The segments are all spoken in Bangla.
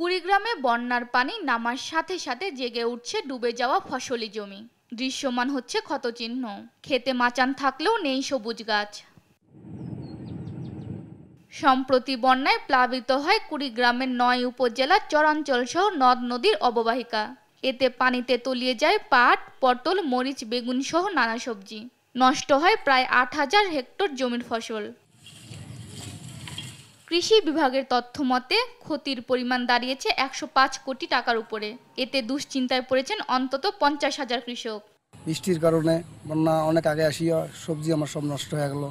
কুড়িগ্রামে বন্যার পানি নামার সাথে সাথে জেগে উঠছে ডুবে যাওয়া ফসলি জমি। দৃশ্যমান হচ্ছে ক্ষতচিহ্ন। খেতে মাচান থাকলেও নেই সবুজ গাছ। সম্প্রতি বন্যায় প্লাবিত হয় কুড়িগ্রামের ৯ উপজেলার চরাঞ্চল সহ নদ নদীর অববাহিকা। এতে পানিতে তলিয়ে যায় পাট, পটল, মরিচ, বেগুন সহ নানা সবজি। নষ্ট হয় প্রায় ৮,০০০ হেক্টর জমির ফসল। কৃষি বিভাগের তথ্য মতে ক্ষতির পরিমাণ দাঁড়িয়েছে ১০৫ কোটি টাকার উপরে। এতে দুশ্চিন্তায় পড়েছেন অন্তত ৫০,০০০ কৃষক। বৃষ্টির কারণে বন্যা অনেক আগে আসিয়া সবজি আমার সব নষ্ট হয়ে গেল।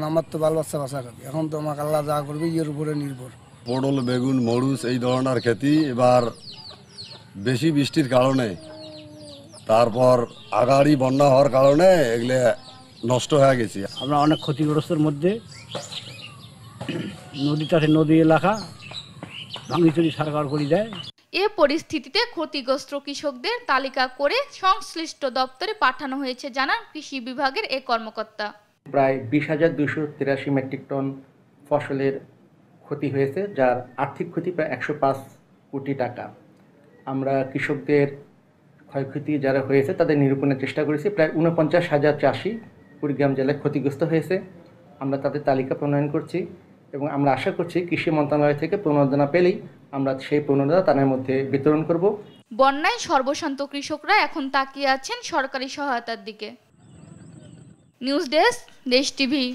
আমার তো বাল বাচ্চা বাঁচা খাবি, এখন তো আমাকে আল্লাহ যা করবে ইয়ের উপরে নির্ভর। পটল, বেগুন, মরিচ এই ধরনের খেতি এবার বেশি বৃষ্টির কারণে, তারপর আগাড়ি বন্যা হওয়ার কারণে এগুলো নষ্ট হয়ে গেছে। আমরা অনেক ক্ষতিগ্রস্তের মধ্যে। নদী এলাকা ভাঙিচুরি সরকার করে দেয়। এ পরিস্থিতিতে ক্ষতিগ্রস্ত কৃষকদের তালিকা করে সংশ্লিষ্ট দপ্তরে পাঠানো হয়েছে জানান কৃষি বিভাগের এ কর্মকর্তা। প্রায় ২০,২৮৩ মেট্রিক টন ফসলের ক্ষতি হয়েছে, যার আর্থিক ক্ষতি প্রায় ১০৫ কোটি টাকা। আমরা কৃষকদের ক্ষয়ক্ষতি যারা হয়েছে তাদের নিরূপণের চেষ্টা করেছি। প্রায় ৪৯,০০০ চাষি কুড়িগ্রাম জেলায় ক্ষতিগ্রস্ত হয়েছে। আমরা তাদের তালিকা প্রণয়ন করছি এবং আমরা আশা করছি কৃষি মন্ত্রণালয় থেকে প্রণোদনা পেলেই আমরা সেই প্রণোদনা তাদের মধ্যে বিতরণ করব। বন্যায় সর্বশান্ত কৃষকরা এখন তাকিয়ে আছেন সরকারি সহায়তার দিকে। নিউজ ডেস্ক, দেশ টিভি।